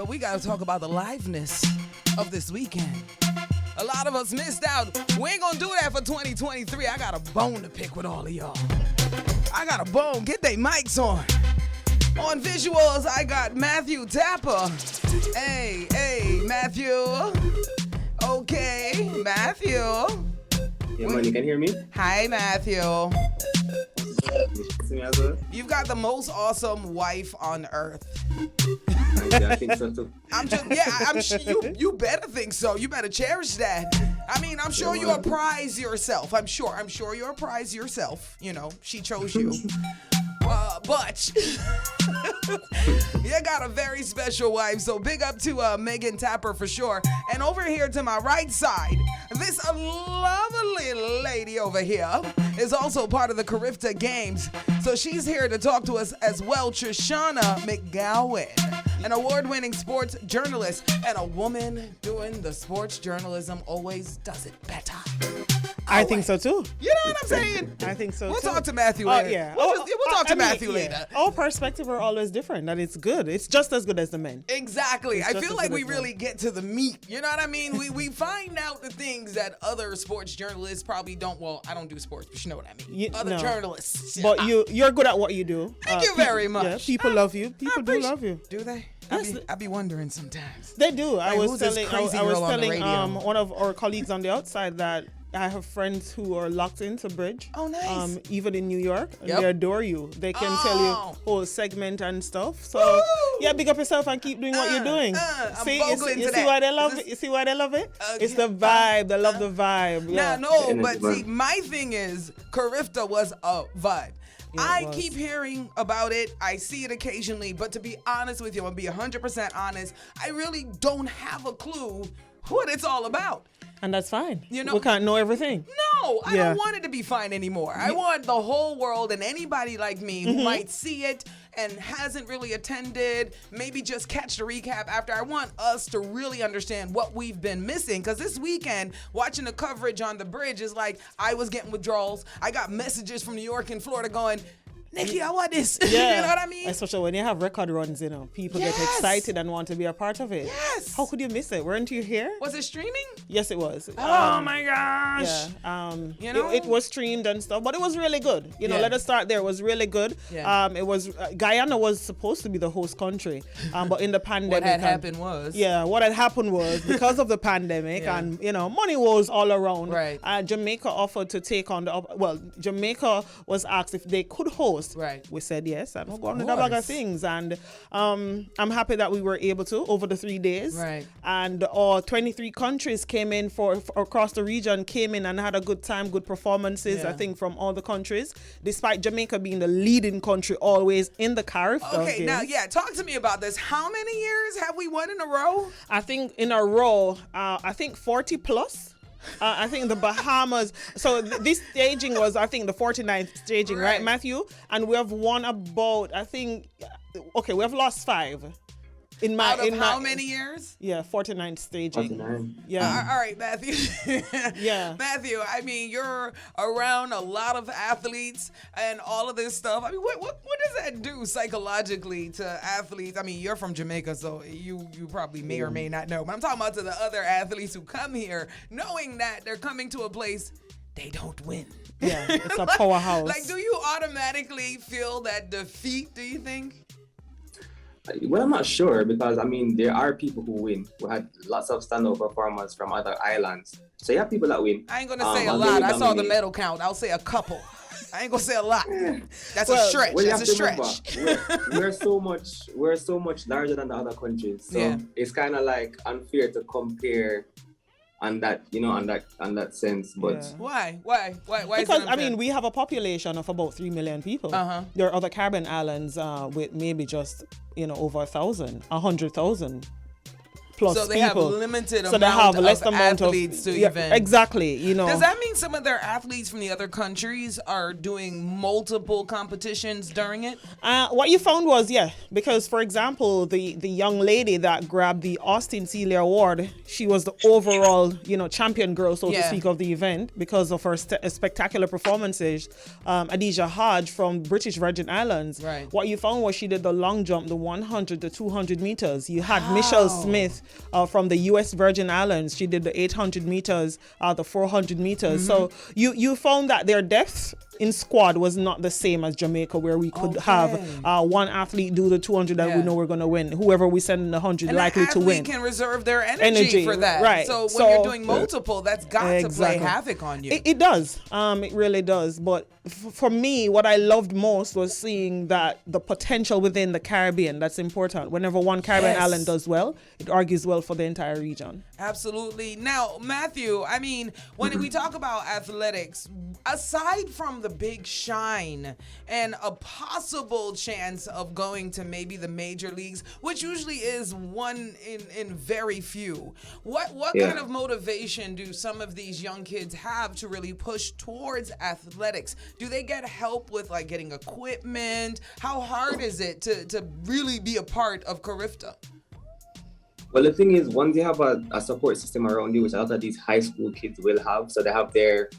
but we got to talk about the liveness of this weekend. A lot of us missed out. We ain't gonna do that for 2023. I got a bone to pick with all of y'all. I got a bone. Get they mics on. On visuals, I got Mathue Tapper. Hey, Mathue. Okay, Mathue. Yeah, man, you can hear me? Hi, Mathue. See me as well? You've got the most awesome wife on earth. Yeah, I think so too. You better think so. You better cherish that. I mean, I'm sure you're a prize yourself. I'm sure you're a prize yourself. You know, she chose you. But you got a very special wife, so big up to Megan Tapper for sure. And over here to my right side, this lovely lady over here is also part of the CARIFTA Games. So she's here to talk to us as well, Trishana McGowan, an award-winning sports journalist, and a woman doing the sports journalism always does it better. I think so too. You know what I'm saying? I think so We'll too. talk to Mathue later. Yeah. We'll talk to Mathue later. Our perspective are always different, and it's good. It's just as good as the men. Exactly. I feel like we really get to the meat. You know what I mean? We find out the things that other sports journalists probably don't. Well, I don't do sports, but you know what I mean. Other journalists. But you're good at what you do. Thank you very much. Yeah, people love you. People do love you. Do they? I be wondering sometimes. They do. Like, I was telling on one of our colleagues on the outside that I have friends who are locked into Bridge. Oh, nice. Even in New York. Yep. They adore you. They can tell you whole segment and stuff. So, yeah, big up yourself and keep doing what you're doing. See, you see why they love it? You see why they love it? It's the vibe. They love the vibe. Yeah. But see, my thing is, CARIFTA was a vibe. Yeah, I keep hearing about it. I see it occasionally. But to be honest with you, I'm going to be 100% honest, I really don't have a clue what it's all about. And that's fine. You know, we can't know everything. No, I don't want it to be fine anymore. I want the whole world and anybody like me who might see it and hasn't really attended, maybe just catch the recap after. I want us to really understand what we've been missing. Because this weekend, watching the coverage on the Bridge is like, I was getting withdrawals. I got messages from New York and Florida going, Nikki, I want this. Yeah. You know what I mean? Especially when you have record runs, people get excited and want to be a part of it. Yes. How could you miss it? Weren't you here? Was it streaming? Yes, it was. Oh my gosh. Yeah. It was streamed and stuff, but it was really good. Let us start there. It was really good. Yeah. It was Guyana was supposed to be the host country, but in the pandemic, what had happened was because of the pandemic and money was all around. Right. Jamaica offered to take on Jamaica was asked if they could host. Right. We said yes, and we're going to the bag of things. And I'm happy that we were able to over the 3 days. Right. And all 23 countries came in for across the region, came in and had a good time, good performances, I think, from all the countries, despite Jamaica being the leading country always in the CARIFTA Okay, Games. now, talk to me about this. How many years have we won in a row? I think in a row, 40 plus. I think the Bahamas. So this staging was, I think, the 49th staging, right, Mathue? And we have won about, we have lost 5. How many years? Yeah, 49th staging. 49. Yeah. All right, Mathue. Yeah. Mathue, I mean, you're around a lot of athletes and all of this stuff. I mean, what does that do psychologically to athletes? I mean, you're from Jamaica, so you probably may or may not know. But I'm talking about to the other athletes who come here, knowing that they're coming to a place they don't win. Yeah, it's a powerhouse. Like, do you automatically feel that defeat, do you think? Well, I'm not sure because, there are people who win. We had lots of stand-up performers from other islands. So you have people that win. I ain't going to say a lot. I saw the medal count. I'll say a couple. I ain't going to say a lot. That's a stretch. That's a stretch. We're so much larger than the other countries. So it's kind of like unfair to compare on that, on that sense. But why? Because we have a population of about 3 million people. There are other Caribbean islands with maybe just over 100,000 plus so they people. have limited So they have less of amount athletes to yeah, even. exactly. You know, Does that mean some of their athletes from the other countries are doing multiple competitions during it? What you found was, because for example, the young lady that grabbed the Austin Celia Award, she was the overall, champion girl, so to speak, of the event because of her spectacular performances. Adija Hodge from British Virgin Islands. Right. What you found was she did the long jump, the 100, the 200 meters. You had Michelle Smith from the US Virgin Islands. She did the 800 meters, the 400 meters. So you found that their depth in squad was not the same as Jamaica, where we could have one athlete do the 200 that we know we're going to win. Whoever we send in the 100 and likely to win. Can reserve their energy for that. Right. So when you're doing multiple, that's got to play havoc on you. It does. It really does. But for me, what I loved most was seeing that the potential within the Caribbean. That's important. Whenever one Caribbean island does well, it argues well for the entire region. Absolutely. Now, Mathue, I mean, when we talk about athletics, aside from the big shine and a possible chance of going to maybe the major leagues, which usually is one in very few, what kind of motivation do some of these young kids have to really push towards athletics? Do they get help with like getting equipment? How hard is it to really be a part of CARIFTA? Well, the thing is, once you have a support system around you, which a lot of these high school kids will have, so they have their,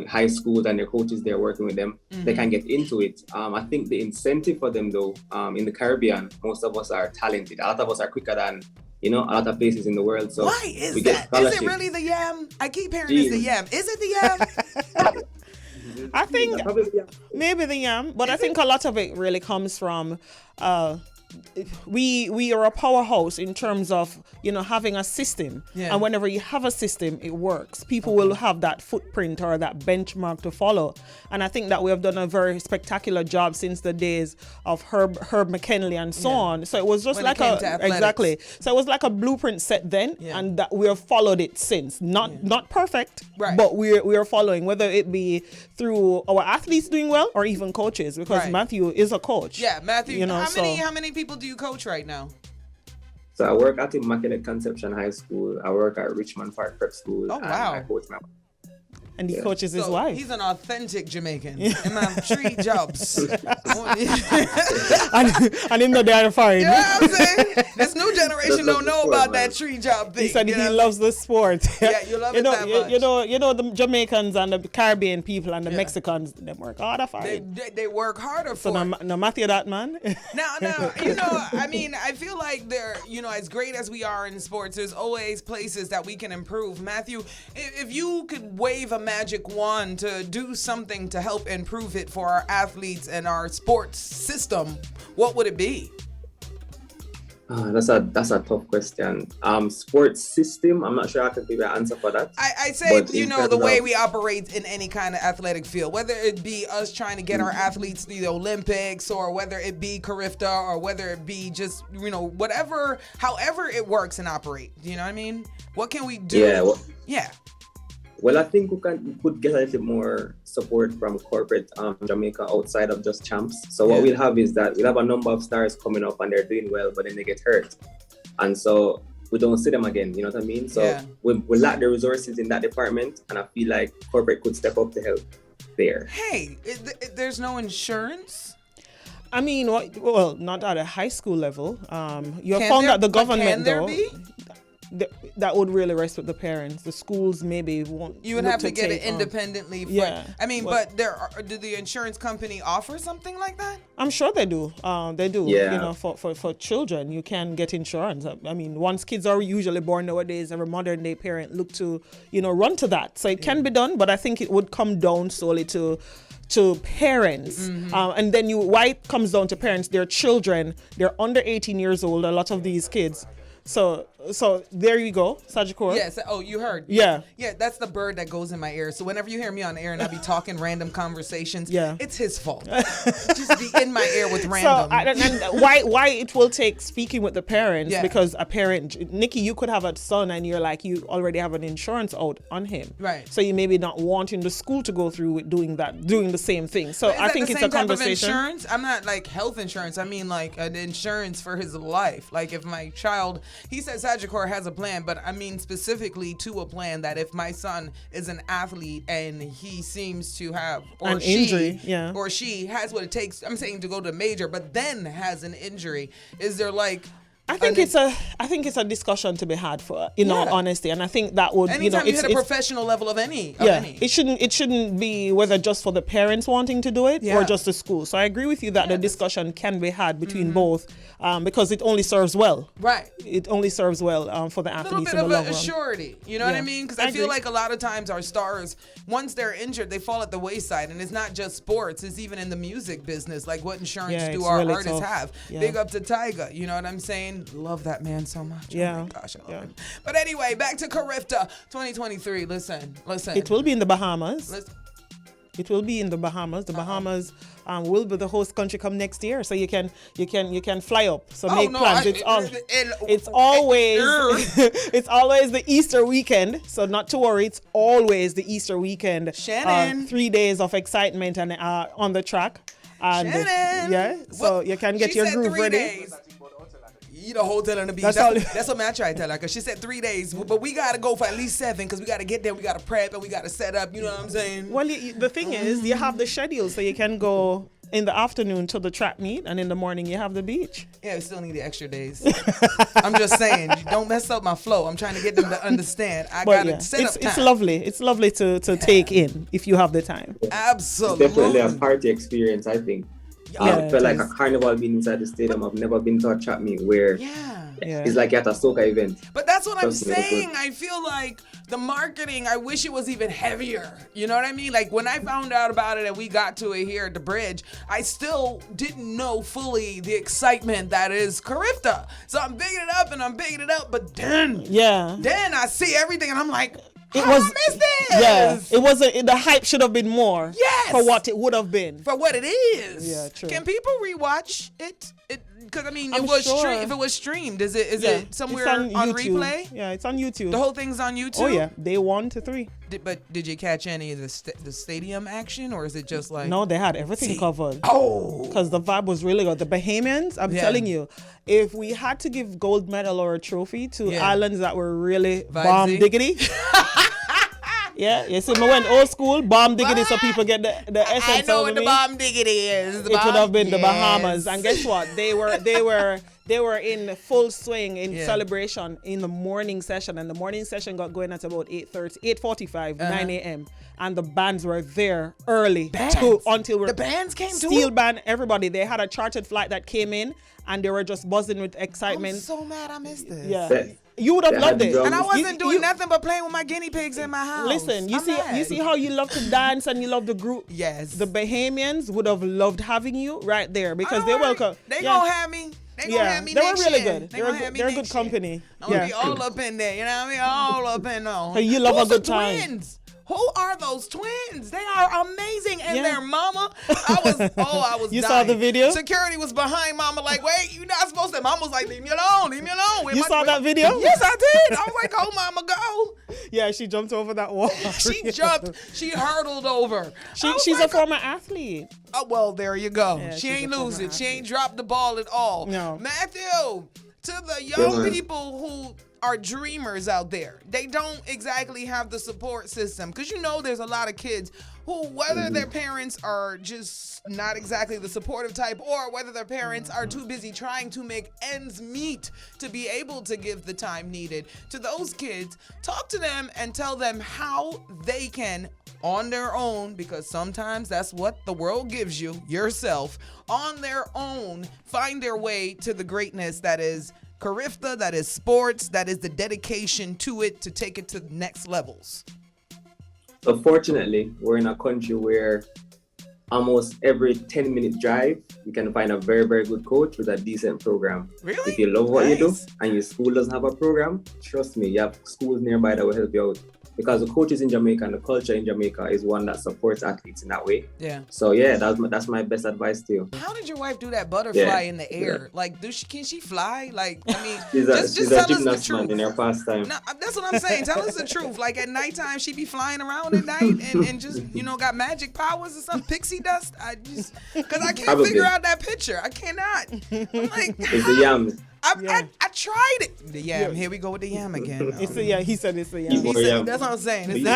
high schools and their coaches there working with them, they can get into it. I think the incentive for them, though, in the Caribbean, most of us are talented. A lot of us are quicker than, a lot of places in the world. So why is that? Is it really the yam? I keep hearing it's the yam. Is it the yam? I think maybe the yam, but I think a lot of it really comes from we are a powerhouse in terms of having a system, and whenever you have a system, it works. People will have that footprint or that benchmark to follow, and I think that we have done a very spectacular job since the days of Herb McKinley and so on. So it was just like exactly. So it was like a blueprint set then, and that we have followed it since. Not perfect, but we are following, whether it be through our athletes doing well or even coaches, because Mathue is a coach. Yeah, Mathue. How many people do you coach right now? So I work at Immaculate Conception High School. I work at Richmond Park Prep School. Oh, wow. I coach my And he coaches his wife. He's an authentic Jamaican. And I have 3 jobs. and him the other fine. You know what I'm saying? This new generation don't know about that 3 job thing. He said he loves the sport. Yeah, you love it that much. You know the Jamaicans and the Caribbean people and the Mexicans, they work harder for it. They work harder for it. So no Mathue that, man. Now, I mean, I feel like they're, as great as we are in sports, there's always places that we can improve. Mathue, if you could wave a magic wand to do something to help improve it for our athletes and our sports system, what would it be? That's a tough question. Sports system, I'm not sure I can give you an answer for that. I say, the way we operate in any kind of athletic field, whether it be us trying to get our athletes to the Olympics, or whether it be CARIFTA, or whether it be just, whatever, however it works and operate. You know what I mean? What can we do? Well, I think we could get a little more support from corporate Jamaica outside of just champs. So what we'll have is that we'll have a number of stars coming up and they're doing well, but then they get hurt. And so we don't see them again, you know what I mean? So we lack the resources in that department, and I feel like corporate could step up to help there. Hey, there's no insurance? I mean, well, not at a high school level. You have found that the government, though, that would really rest with the parents. The schools maybe won't. You would have to get it independently. I mean, but do the insurance company offer something like that? I'm sure they do. They do. Yeah. For children, you can get insurance. I mean, once kids are usually born nowadays, every modern day parent look to, run to that. So it can be done, but I think it would come down solely to parents. And then why it comes down to parents, their children, they're under 18 years old, a lot of these kids. So there you go, Sajikor. Yes. Oh, you heard. Yeah. Yeah, that's the bird that goes in my ear. So whenever you hear me on air and I be talking random conversations, it's his fault. Just be in my ear with random. So why it will take speaking with the parents, because a parent, Nikki, you could have a son and you're like, you already have an insurance out on him. Right. So you maybe not wanting the school to go through with doing the same thing. So I think it's a conversation. Insurance? I'm not like health insurance. I mean like an insurance for his life. Like if my child, he says, Sagicor has a plan, but I mean specifically to a plan that if my son is an athlete and he seems to have An injury, or she has what it takes, I'm saying to go to major, but then has an injury, is there like I think it's a discussion to be had for, in all honesty, and I think that would anytime you hit a professional level of any. It shouldn't be whether just for the parents wanting to do it or just the school. So I agree with you that the discussion can be had between both, because it only serves well. Right. It only serves well for the athletes in the long run. A little bit of a surety, you know what I mean? Because I feel like a lot of times our stars, once they're injured, they fall at the wayside, and it's not just sports; it's even in the music business. Like what insurance do our really artists have? Big up to Tyga, you know what I'm saying? Love that man so much. Oh my gosh, I love him. But anyway, back to CARIFTA 2023. Listen. It will be in the Bahamas. It will be in the Bahamas. The Bahamas will be the host country come next year, so you can fly up. So make plans. It's always the Easter weekend, so not to worry. It's always the Easter weekend. Shannon, 3 days of excitement and on the track. And Shannon, so you can get your groove ready. Days. You the hotel on the beach. That's what Matt tried to tell her, because she said 3 days, but we gotta go for at least 7, because we gotta get there, we gotta prep, and we gotta set up. You know what I'm saying? Well, the thing is, you have the schedule, so you can go in the afternoon to the track meet, and in the morning you have the beach. Yeah, we still need the extra days. I'm just saying, don't mess up my flow. I'm trying to get them to understand. I gotta set up time. It's lovely. It's lovely to take in if you have the time. Absolutely. It's definitely a party experience, I think. I feel like a carnival being inside the stadium. I've never been to a track meet where it's like at a soca event. But that's what I'm saying. I feel like the marketing, I wish it was even heavier. You know what I mean? Like when I found out about it and we got to it here at the bridge, I still didn't know fully the excitement that is CARIFTA. So I'm bigging it up, but then I see everything and I'm like, I missed this. Yeah, it wasn't. The hype should have been more. Yes. For what it would have been. For what it is. Yeah, true. Can people rewatch it? Because I mean, if it was streamed, is it somewhere on replay? Yeah, it's on YouTube. The whole thing's on YouTube. Oh yeah, day 1 to 3. But did you catch any of the stadium action, or is it just like? No, they had everything covered. Oh, because the vibe was really good. The Bahamians, I'm telling you, if we had to give gold medal or a trophy to islands that were really bomb diggity. Yeah, you see, I went old school, bomb diggity, so people get the essence. I know what the bomb diggity is. It would have been the Bahamas, and guess what? They were in full swing in celebration in the morning session, and the morning session got going at about 8:45, 9 a.m. And the bands were there early until the bands came Steel band, everybody. They had a chartered flight that came in, and they were just buzzing with excitement. I'm so mad I missed this. Yeah. You would have loved it. And I wasn't doing nothing but playing with my guinea pigs in my house. Listen, you see how you love to dance and you love the group? Yes. The Bahamians would have loved having you right there because they welcome. They gonna have me. They gonna have me they next were really year. good. They're a good company. I'm gonna be all up in there. You know what I mean? All up in there. Hey, you love a good time. Twins? Who are those twins? They are amazing. And their mama, I was You dying. saw the video? Security was behind mama like, wait, you're not supposed to. Mama was like, leave me alone. You saw that video? Yes, I did. I was like, oh, mama, go. Yeah, she jumped over that wall. She jumped. She hurdled over. She's a former athlete. Oh, well, there you go. Yeah, she ain't losing. She ain't dropped the ball at all. No. Mathue, to the young people who are dreamers out there, they don't exactly have the support system, because there's a lot of kids who, whether their parents are just not exactly the supportive type, or whether their parents are too busy trying to make ends meet to be able to give the time needed to those kids, talk to them and tell them how they can, on their own, because sometimes that's what the world gives you, yourself, on their own, find their way to the greatness that is CARIFTA, that is sports, that is the dedication to it, to take it to the next levels. So fortunately, we're in a country where almost every 10-minute drive, you can find a very, very good coach with a decent program. Really? If you love what you do and your school doesn't have a program, trust me, you have schools nearby that will help you out. Because the coaches in Jamaica and the culture in Jamaica is one that supports athletes in that way. Yeah. So that's my best advice to you. How did your wife do that butterfly in the air? Yeah. like can she fly? Like, I mean, she's just a tell us the gymnast truth. man in her pastime. No, that's what I'm saying. Tell us the truth. Like at nighttime, she be flying around at night and just got magic powers or some pixie dust. Because I can't figure out that picture. I cannot. I'm like, it's the yams. I tried it. The yam. Here we go with the yam again. It's a he said it's a yam. He said, that's what I'm saying. It's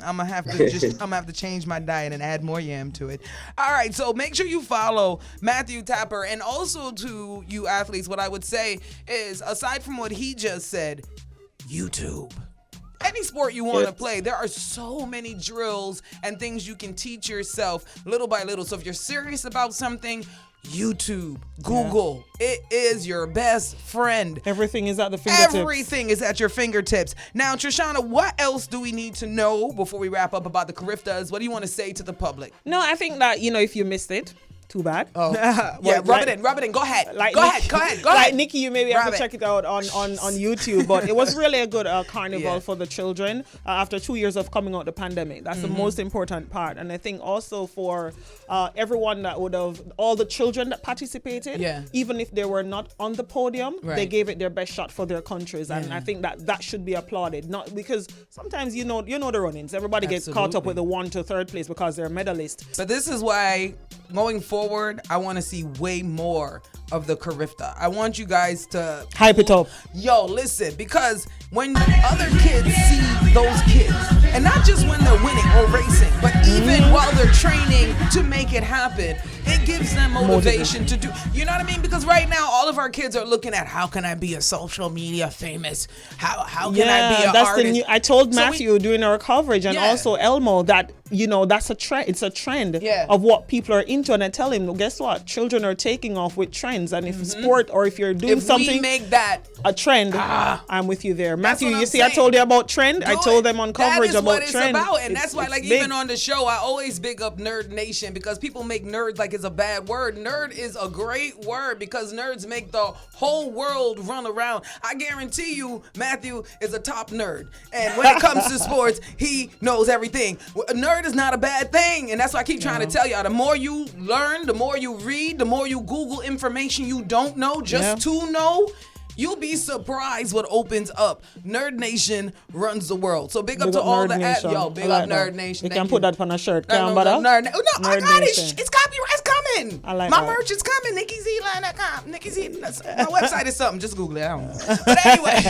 I'm gonna have to change my diet and add more yam to it. All right, so make sure you follow Mathue Tapper, and also to you athletes, what I would say is, aside from what he just said, YouTube. Any sport you want to play, there are so many drills and things you can teach yourself little by little. So if you're serious about something, YouTube, Google, it is your best friend. Everything is at the fingertips. Everything is at your fingertips. Now, Trishana, what else do we need to know before we wrap up about the CARIFTAs? What do you want to say to the public? No, I think that, if you missed it, too bad. Oh, yeah, rub it in. Go ahead. Go ahead. Like Nikki, you maybe have to check it out on YouTube. But it was really a good carnival for the children after 2 years of coming out the pandemic. That's the most important part. And I think also for everyone that all the children that participated, even if they were not on the podium, they gave it their best shot for their countries. And I think that should be applauded. Not because sometimes you know the run-ins. Everybody gets caught up with the 1 to 3rd place because they're medalists. But this is why going forward, I want to see way more of the CARIFTA. I want you guys to hype it up. Yo, listen, because when other kids see those kids, and not just when they're winning or racing, but even while they're training to make it happen, it gives them motivation to do. You know what I mean? Because right now, all of our kids are looking at, how can I be a social media famous? How can I be an artist? I told Mathue during our coverage, and also Elmo, that that's a trend. It's a trend of what people are into, and I tell him, well, guess what? Children are taking off with trends, and if sport or if you're doing something, we make that a trend, I'm with you there. Mathue, you see, I told you about trend. I told them on coverage about trend. And that's why, like, even on the show, I always big up Nerd Nation, because people make nerds like it's a bad word. Nerd is a great word because nerds make the whole world run around. I guarantee you, Mathue is a top nerd, and when it comes to sports, he knows everything. A nerd is not a bad thing, and that's why I keep trying to tell y'all, the more you learn, the more you read, the more you Google information you don't know just to know, you'll be surprised what opens up. Nerd Nation runs the world. So big up to all the big up Nerd Nation. You can put that on a shirt. I got it. It's copyright's coming. My merch is coming. NikkiZline.com. My website is something. Just Google it. I don't know. But anyway,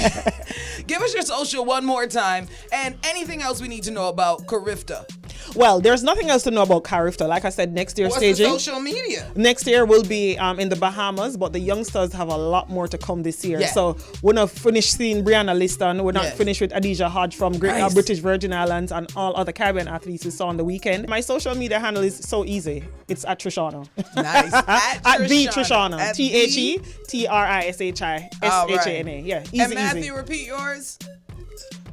give us your social one more time, and anything else we need to know about CARIFTA. Well, there's nothing else to know about CARIFTA. Like I said, next year staging. What's the social media? Next year will be in the Bahamas, but the youngsters have a lot more to come this year. Yeah. So we're not finished seeing Brianna Liston. We're not finished with Adija Hodge from British Virgin Islands and all other Caribbean athletes we saw on the weekend. My social media handle is so easy. It's at Trishana. Nice. At the Trishana. TheTrishisHana. Yeah, easy, and Mathue, repeat yours.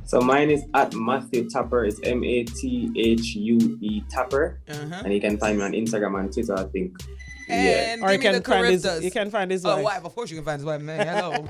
So mine is at Mathue Tapper. It's MATHUE Tapper. And you can find me on Instagram and Twitter, I think. And or you can find his wife. wife. Of course you can find his wife, man. Hello.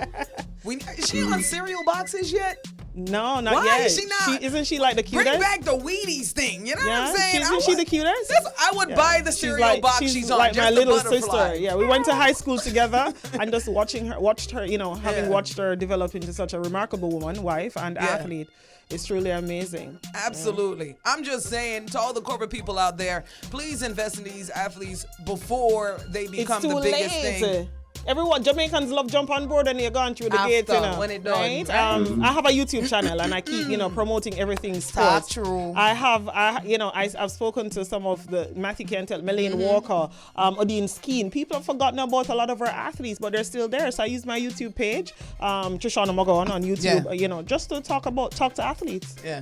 Is she on cereal boxes yet? No, not yet. Why is she not? Isn't she like the cutest? Bring back the Wheaties thing. You know what I'm saying? Isn't she the cutest? I would buy the cereal box she's on. Like just my little butterfly. sister. Yeah, we went to high school together, and just watched her, having watched her develop into such a remarkable woman, wife, and athlete. It's truly amazing. Absolutely. Yeah. I'm just saying to all the corporate people out there, please invest in these athletes before they become the biggest thing. Everyone, Jamaicans love jump on board and you're going through the gates, when it done, right? I have a YouTube channel and I keep, promoting everything sports. True. I've spoken to some of the Mathue can tell, Melaine Walker, Odine Skeen. People have forgotten about a lot of our athletes, but they're still there. So I use my YouTube page, Trishana McGowan on YouTube, just to talk to athletes. Yeah,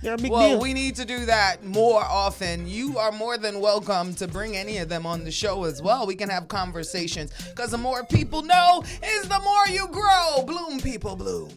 they're a big deal. Well, we need to do that more often. You are more than welcome to bring any of them on the show as well. We can have conversations, because the more people know is the more you grow. Bloom, people, bloom.